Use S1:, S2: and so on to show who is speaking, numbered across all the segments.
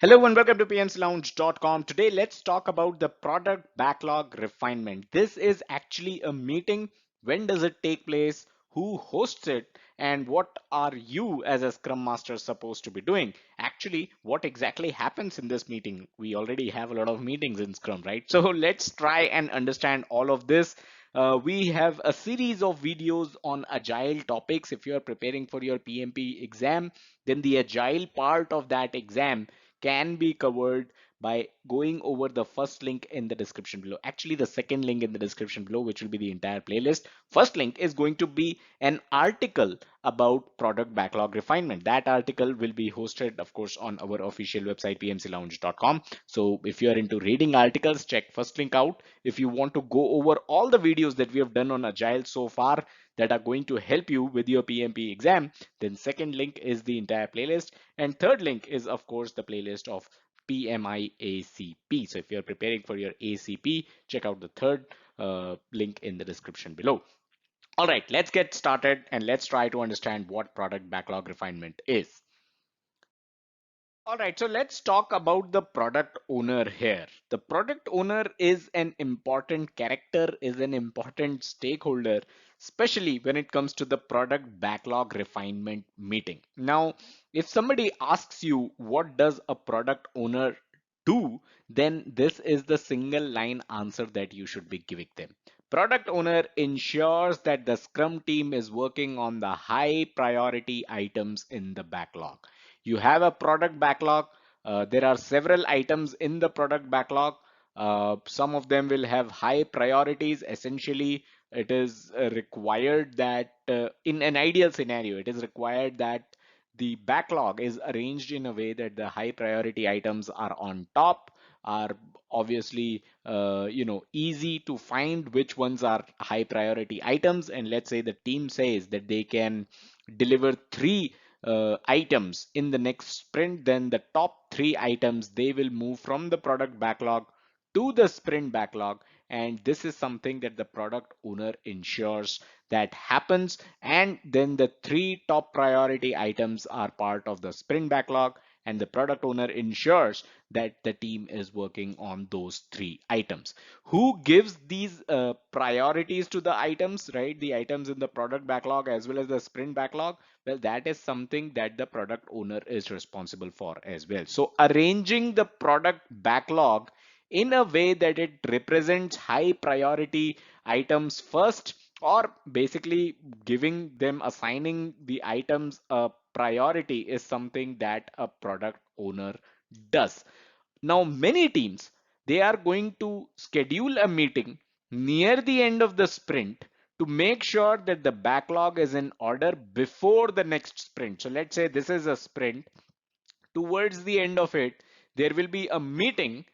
S1: Hello and welcome to pmslounge.com. Today, let's talk about the product backlog refinement. This is actually a meeting. When does it take place? Who hosts it? And what are you as a Scrum Master supposed to be doing? Actually, what exactly happens in this meeting? We already have a lot of meetings in Scrum, right? So let's try and understand all of this. We have a series of videos on Agile topics. If you are preparing for your PMP exam, then the Agile part of that exam can be covered by going over the first link in the description below. Actually, the second link in the description below, which will be the entire playlist. First link is going to be an article about product backlog refinement. That article will be hosted, of course, on our official website, pmclounge.com. So if you are into reading articles, check first link out. If you want to go over all the videos that we have done on Agile so far that are going to help you with your PMP exam, then second link is the entire playlist. And third link is, of course, the playlist of PMI-ACP. So if you're preparing for your ACP, check out the third link in the description below. All right, let's get started and let's try to understand what product backlog refinement is. All right, so let's talk about the product owner here. The product owner is an important character, is an important stakeholder, especially when it comes to the product backlog refinement meeting. Now, if somebody asks you what does a product owner do, then this is the single line answer that you should be giving them. Product owner ensures that the Scrum team is working on the high priority items in the backlog. You have a product backlog. There are several items in the product backlog. Some of them will have high priorities. Essentially, it is required that in an ideal scenario, it is required that the backlog is arranged in a way that the high priority items are on top, are obviously easy to find which ones are high priority items. And let's say the team says that they can deliver three items in the next sprint, then the top three items they will move from the product backlog to the sprint backlog. And this is something that the product owner ensures that happens. And then the three top priority items are part of the sprint backlog, and the product owner ensures that the team is working on those three items. Who gives these priorities to the items, right? The items in the product backlog as well as the sprint backlog. Well, that is something that the product owner is responsible for as well. So arranging the product backlog in a way that it represents high priority items first, or basically giving them, assigning the items a priority, is something that a product owner does. Now, many teams, they are going to schedule a meeting near the end of the sprint to make sure that the backlog is in order before the next sprint. So let's say this is a sprint. Towards the end of it, there will be a meeting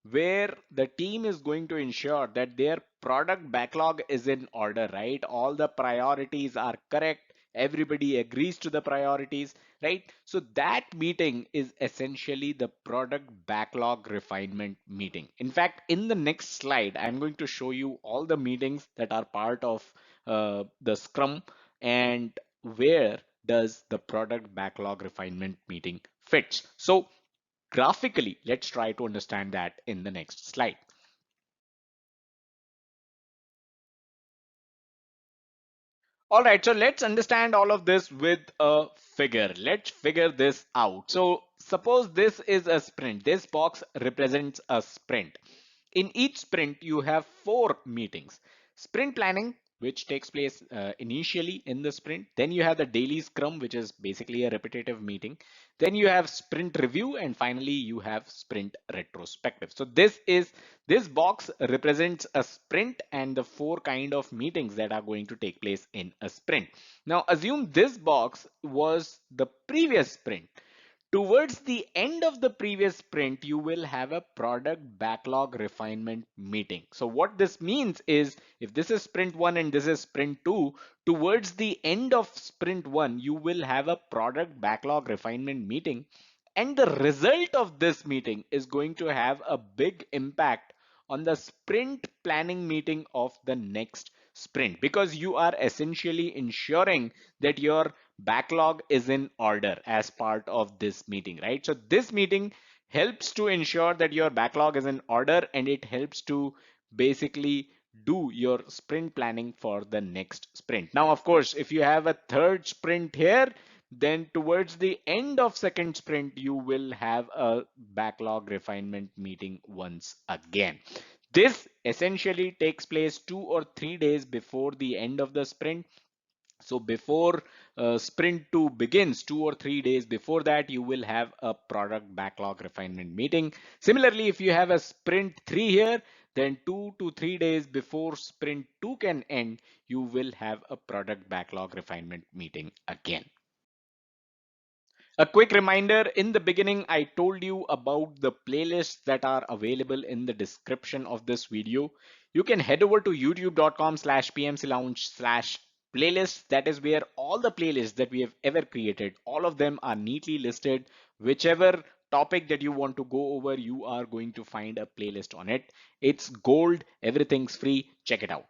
S1: where the team is going to ensure that their product backlog is in order, right? All the priorities are correct. Everybody agrees to the priorities, right? So that meeting is essentially the product backlog refinement meeting. In fact, in the next slide, I'm going to show you all the meetings that are part of the Scrum, and where does the product backlog refinement meeting fits. So graphically, let's try to understand that in the next slide. All right, so let's understand all of this with a figure. Let's figure this out. So suppose this is a sprint. This box represents a sprint. In each sprint, you have 4 meetings. Sprint planning, which takes place initially in the sprint. Then you have the daily scrum, which is basically a repetitive meeting. Then you have sprint review, and finally you have sprint retrospective. So this box represents a sprint and the 4 kind of meetings that are going to take place in a sprint. Now assume this box was the previous sprint. Towards the end of the previous sprint, you will have a product backlog refinement meeting. So what this means is, if this is sprint 1 and this is sprint 2, towards the end of sprint 1, you will have a product backlog refinement meeting. And the result of this meeting is going to have a big impact on the sprint planning meeting of the next sprint, because you are essentially ensuring that your backlog is in order as part of this meeting, right? So this meeting helps to ensure that your backlog is in order, and it helps to basically do your sprint planning for the next sprint. Now, of course, if you have a third sprint here, then towards the end of second sprint, you will have a backlog refinement meeting once again. This essentially takes place 2 or 3 days before the end of the sprint. So before sprint 2 begins, 2 or 3 days before that, you will have a product backlog refinement meeting. Similarly, if you have a sprint 3 here, then 2 to 3 days before sprint 2 can end, you will have a product backlog refinement meeting again. A quick reminder, in the beginning, I told you about the playlists that are available in the description of this video. You can head over to youtube.com/pmclounge/playlists. That is where all the playlists that we have ever created, all of them are neatly listed. Whichever topic that you want to go over, you are going to find a playlist on it. It's gold, everything's free. Check it out.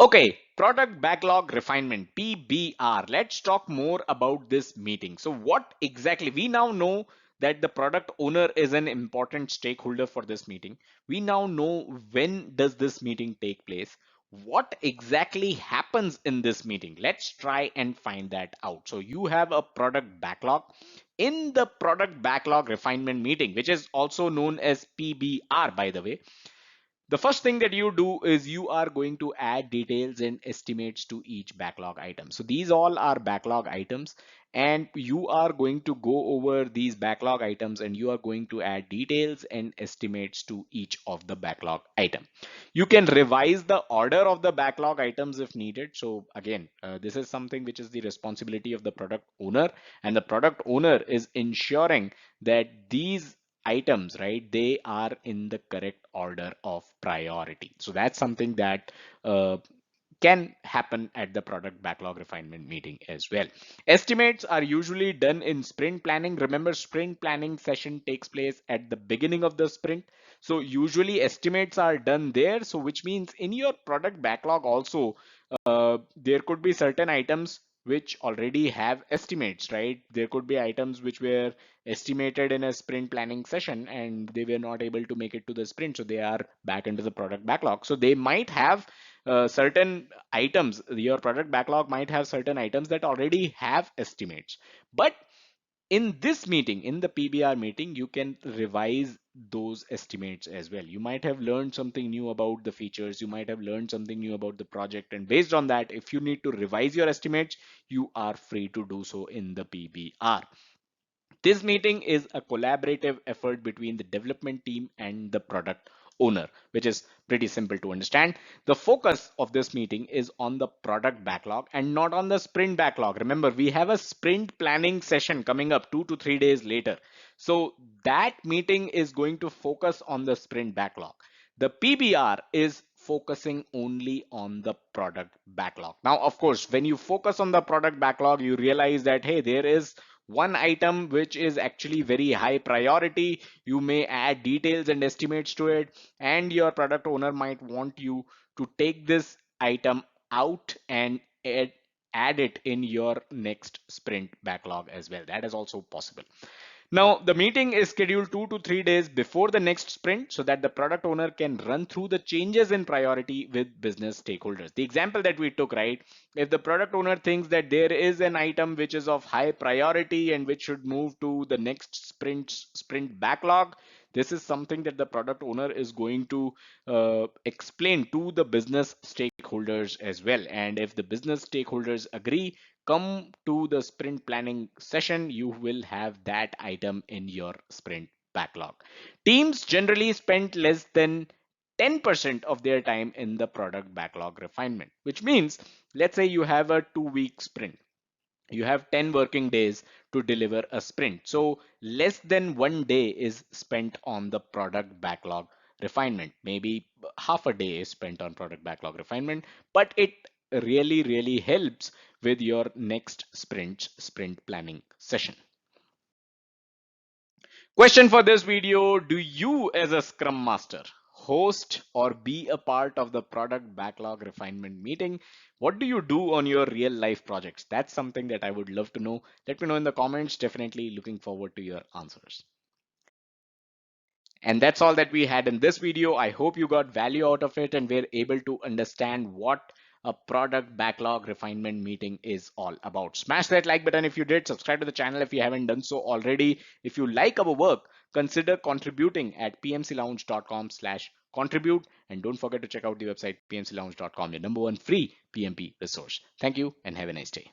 S1: Okay, product backlog refinement, PBR. Let's talk more about this meeting. So what exactly, we now know that the product owner is an important stakeholder for this meeting. We now know when does this meeting take place. What exactly happens in this meeting? Let's try and find that out. So you have a product backlog. In the product backlog refinement meeting, which is also known as PBR, by the way, the first thing that you do is you are going to add details and estimates to each backlog item. So these all are backlog items, and you are going to go over these backlog items and you are going to add details and estimates to each of the backlog item. You can revise the order of the backlog items if needed. So again, this is something which is the responsibility of the product owner, and the product owner is ensuring that these items, right, they are in the correct order of priority. So that's something that can happen at the product backlog refinement meeting as well. Estimates are usually done in sprint planning. Remember, sprint planning session takes place at the beginning of the sprint. So usually estimates are done there. So which means in your product backlog also, there could be certain items which already have estimates, right? There could be items which were estimated in a sprint planning session and they were not able to make it to the sprint. So they are back into the product backlog. So they might have certain items, your product backlog might have certain items that already have estimates. But in this meeting, in the PBR meeting, you can revise those estimates as well. You might have learned something new about the features, you might have learned something new about the project, and based on that, if you need to revise your estimates, you are free to do so in the PBR. This meeting is a collaborative effort between the development team and the product owner, which is pretty simple to understand. The focus of this meeting is on the product backlog and not on the sprint backlog. Remember, we have a sprint planning session coming up 2 to 3 days later. So that meeting is going to focus on the sprint backlog. The PBR is focusing only on the product backlog. Now, of course, when you focus on the product backlog, you realize that, hey, there is one item which is actually very high priority. You may add details and estimates to it, and your product owner might want you to take this item out and add it in your next sprint backlog as well. That is also possible. Now, the meeting is scheduled 2 to 3 days before the next sprint so that the product owner can run through the changes in priority with business stakeholders. The example that we took, right? If the product owner thinks that there is an item which is of high priority and which should move to the next sprint backlog, this is something that the product owner is going to explain to the business stakeholders as well. And if the business stakeholders agree, come to the sprint planning session, you will have that item in your sprint backlog. Teams generally spend less than 10% of their time in the product backlog refinement, which means, let's say you have a 2 week sprint. You have 10 working days to deliver a sprint. So less than 1 day is spent on the product backlog refinement. Maybe half a day is spent on product backlog refinement, but it really helps with your next sprint planning session. Question for this video: do you as a scrum master host or be a part of the product backlog refinement meeting? What do you do on your real life projects? That's something that I would love to know. Let me know in the comments. Definitely looking forward to your answers. And that's all that we had in this video. I hope you got value out of it and were able to understand what a product backlog refinement meeting is all about. Smash that like button if you did. Subscribe to the channel if you haven't done so already. If you like our work, consider contributing at pmclounge.com/contribute. And don't forget to check out the website pmclounge.com, your number one free PMP resource. Thank you and have a nice day.